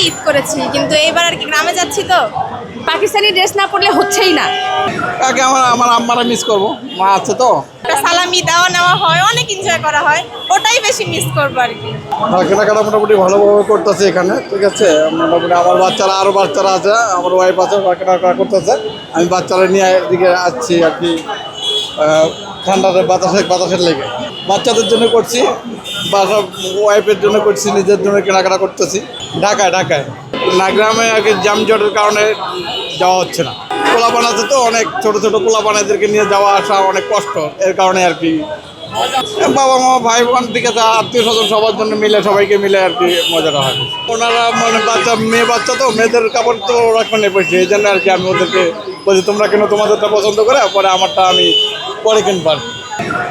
ঈদ করেছি, কিন্তু এবার আর কি গ্রামে যাচ্ছি তো পাকিস্তানি ড্রেস না পরলে হচ্ছেই না। কাকে আমার আমার আম্মারা মিস করবো, মা আছে তো। একটা সালামি দেওয়া নেওয়া হয়, অনেক এনজয় করা হয়, ওটাই বেশি মিস করবো আর কি। কেনাকাটা মোটামুটি ভালোভাবে করতেছে এখানে, ঠিক আছে। মোটামুটি আমার বাচ্চারা, আরও বাচ্চারা আছে, আমার ওয়াইফ আছে, কেনাকাটা করতেছে। আমি বাচ্চারা নিয়ে এদিকে আসছি আর কি, ঠান্ডাতে বাতাসের লেগে। বাচ্চাদের জন্য করছি, বাসা ওয়াইফের জন্য করছি, নিজের জন্য কেনাকাটা করতেছি। ঢাকায় না, গ্রামে আর কি যানজটের কারণে যাওয়া হচ্ছে না। পোলাপান আছে তো, অনেক ছোট ছোট পোলাপান, এদেরকে নিয়ে যাওয়া আসা অনেক কষ্ট, এর কারণে আর কি। বাবা মা ভাই বোন থেকে আত্মীয় স্বজন সবার জন্য মিলে, সবাইকে মিলে আর কি মজাটা হয়। ওনারা মানে মেয়ে বাচ্চা তো, মেয়েদের কাপড় তো ওরা কিনে পড়ছে, এই জন্য আর কি আমি ওদেরকে বলছি তোমরা কেন তোমাদেরটা পছন্দ করে, পরে আমারটা আমি পরে কিনবো আর কি।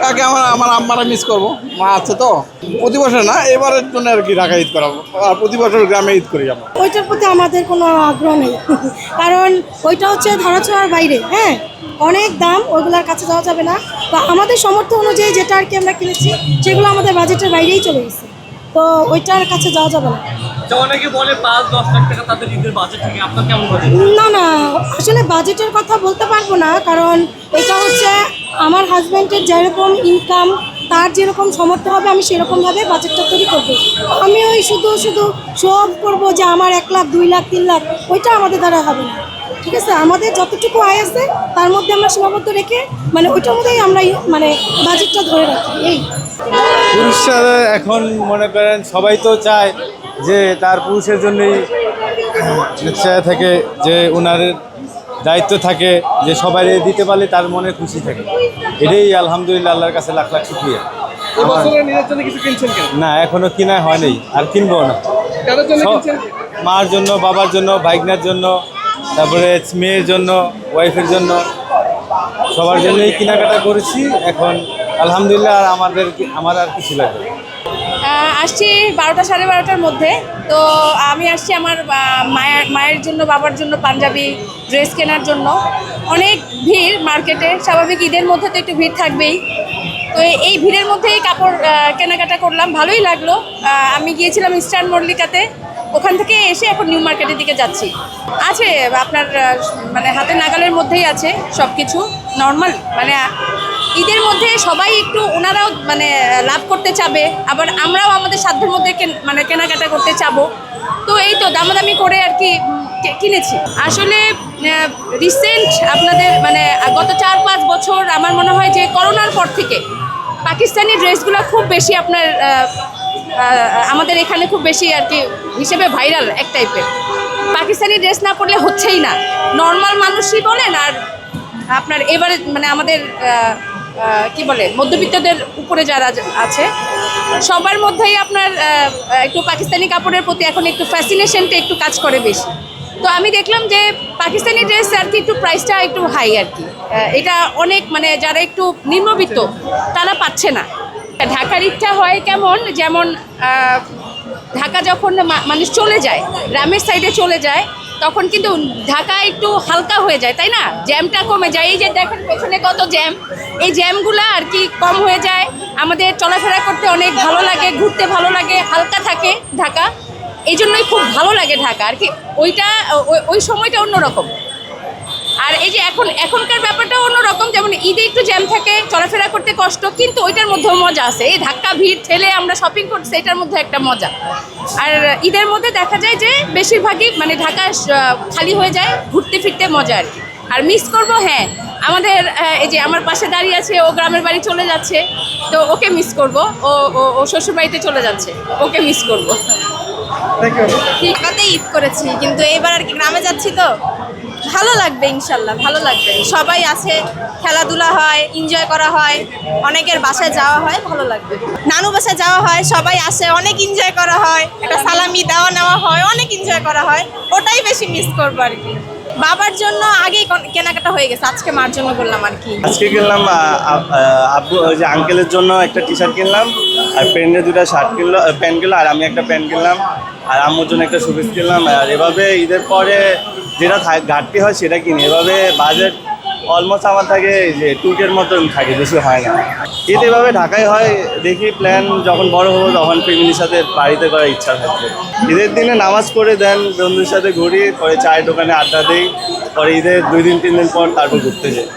কাকে আমার আম্মারা মিস করবো, মা আছে তো। প্রতি বছর না, এবারের জন্য আর কি ঢাকা ঈদ করাবো, আর প্রতি বছর গ্রামে ঈদ করি যাবো। ওইটার প্রতি আমাদের কোনো আগ্রহ নেই, কারণ ওইটা হচ্ছে ধরাছোঁয়ার বাইরে। হ্যাঁ, অনেক দাম, ওইগুলোর কাছে যাওয়া যাবে না। বা আমাদের সামর্থ্য অনুযায়ী যেটা আর কি আমরা কিনেছি, সেগুলো আমাদের বাজেটের বাইরেই চলে গেছে, তো ওইটার কাছে যাওয়া যাবে না। অনেকে বলে 5-10 লাখ টাকা তাদের ঈদের বাজেট থেকে, আপনার কেমন বাজেট? না, আসলে বাজেটের কথা বলতে পারবো না, কারণ এটা হচ্ছে আমার হাজব্যান্ডের যেরকম ইনকাম, তার যেরকম সামর্থ্য হবে, আমি সেরকমভাবে বাজেটটা তৈরি করবো। আমি ওই শুধু শো অফ করবো যে আমার 1 লাখ 2 লাখ 3 লাখ, ওইটা আমাদের দ্বারা হবে না। ঠিক আছে, আমাদের যতটুকু আয় আছে তার মধ্যে আমরা সীমাবদ্ধ রেখে, মানে ওইটার মধ্যেই আমরা মানে বাজেটটা ধরে রাখি। এই পুরুষরা এখন মনে করেন সবাই তো চায় যে তার পুরুষের জন্যই চায় থাকে, যে ওনার দায়িত্ব থাকে, যে সবাই দিতে পারলে তার মনে খুশি থাকে। এটাই আলহামদুলিল্লাহ, আল্লাহর কাছে লাখ লাখ শুকরিয়া। নিজের জন্য কিছু কিনছেন কেন? না, এখনো কিনা হয়নি, আর কিনবো না। কারোর জন্য কিনছেন? মার জন্য, বাবার জন্য, ভাইগনার জন্য, তারপরে মেয়ের জন্য, ওয়াইফের জন্য, সবার জন্যই কেনাকাটা করেছি। এখন আলহামদুলিল্লাহ, আর আমার আর কিছু লাগবে না। আসছি 12টা 12:30টার মধ্যে। তো আমি আসছি আমার মায়ের জন্য, বাবার জন্য পাঞ্জাবি ড্রেস কেনার জন্য। অনেক ভিড় মার্কেটে, স্বাভাবিক ঈদের মধ্যে তো একটু ভিড় থাকবেই। তো এই ভিড়ের মধ্যেই কাপড় কেনাকাটা করলাম, ভালোই লাগলো। আমি গিয়েছিলাম ইস্টার্ন মল্লিকাতে, ওখান থেকে এসে এখন নিউ মার্কেটের দিকে যাচ্ছি। আছে আপনার মানে হাতে নাগালের মধ্যেই আছে সব কিছু, নর্মাল। মানে ঈদের মধ্যে সবাই একটু ওনারাও মানে লাভ করতে চাবে, আবার আমরাও আমাদের সাধ্যের মধ্যে মানে কেনাকাটা করতে চাবো। তো এই তো দামাদামি করে আর কি কিনেছি। আসলে রিসেন্ট আপনাদের মানে গত 4-5 বছর আমার মনে হয় যে করোনার পর থেকে পাকিস্তানি ড্রেসগুলো খুব বেশি আপনার আমাদের এখানে খুব বেশি আর কি হিসেবে ভাইরাল এক টাইপের। পাকিস্তানি ড্রেস না পরলে হচ্ছেই না, নর্মাল মানুষই বলেন আর আপনার এবারে মানে আমাদের কি বলে মধ্যবিত্তদের উপরে যারা আছে সবার মধ্যেই আপনার একটু পাকিস্তানি কাপড়ের প্রতি এখন একটু ফ্যাসিনেশনটা একটু কাজ করে বেশি। তো আমি দেখলাম যে পাকিস্তানি ড্রেস আর কি একটু প্রাইসটা একটু হাই আর কি, এটা অনেক মানে যারা একটু নিম্নবিত্ত তারা পাচ্ছে না। ঢাকার ইচ্ছা হয় কেমন, যেমন ঢাকা যখন মানুষ চলে যায়, গ্রামের সাইডে চলে যায়, তখন কিন্তু ঢাকা একটু হালকা হয়ে যায়, তাই না? জ্যামটা কমে যায়। এই যে দেখেন পেছনে কত জ্যাম, এই জ্যামগুলো আর কি কম হয়ে যায়, আমাদের চলাফেরা করতে অনেক ভালো লাগে, ঘুরতে ভালো লাগে, হালকা থাকে ঢাকা, এই জন্যই খুব ভালো লাগে ঢাকা আর কি। ওইটা ওই সময়টা অন্যরকম। আর এই যে এখনকার ব্যাপারটা অন্যরকম, যেমন ঈদে একটু জ্যাম থাকে, চলাফেরা করতে কষ্ট, কিন্তু ওইটার মধ্যেও মজা আছে। এই ধাক্কা ভিড় ঠেলে আমরা শপিং করছি, এটার মধ্যে একটা মজা। আর ঈদের মধ্যে দেখা যায় যে বেশিরভাগই মানে ঢাকা খালি হয়ে যায়, ঘুরতে ফিরতে মজা আর কি। আর মিস করবো, হ্যাঁ, আমাদের এই যে আমার পাশে দাঁড়িয়ে আছে, ও গ্রামের বাড়ি চলে যাচ্ছে, তো ওকে মিস করবো। ও শ্বশুর বাড়িতে চলে যাচ্ছে, ওকে মিস করবো। ঢাকাতে ঈদ করেছি, কিন্তু এবার আর কি গ্রামে যাচ্ছি তো ভালো লাগবে, ইনশাল্লাহ ভালো লাগবে। সবাই আছে, খেলাধুলা হয়, এনজয় করা হয়, অনেকের বাসায় যাওয়া হয়, ভালো লাগবে। নানু বাসায় যাওয়া হয়, সবাই আসে, অনেক এনজয় করা হয়, একটা সালামি দেওয়া নেওয়া হয়, অনেক এনজয় করা হয়, ওটাই বেশি মিস করবো আর কি। বাবার জন্য আগেই কেনাকাটা হয়ে গেছে, আজকে মার জন্য করলাম আর কি। আজকে কিনলাম আব্বু, ওই যে আঙ্কেলের জন্য একটা টি শার্ট কিনলাম, আর ফ্রেন্ডের 2টা শার্ট কিনলো, প্যান্ট কিনলো, আর আমি একটা প্যান্ট কিনলাম, আর আম্মুর জন্য একটা শোপিস কিনলাম। আর এভাবে ঈদের পরে যেটা ঘাটতি হয় সেটা কিনি, এভাবে বাজেট অলমোস্ট আমার থাকে এই যে টুকের মতন থাকে, বেশি হয় না। ঈদ এভাবে ঢাকায় হয়, দেখি প্ল্যান যখন বড় হবো তখন ফ্যামিলির সাথে বাড়িতে করার ইচ্ছা থাকবে। ঈদের দিনে নামাজ পড়ে দেন, বন্ধুর সাথে ঘুরি, পরে চায়ের দোকানে আড্ডা দিই, পরে ঈদের 2 দিন 3 দিন পর তারপর ঘুরতে যাই।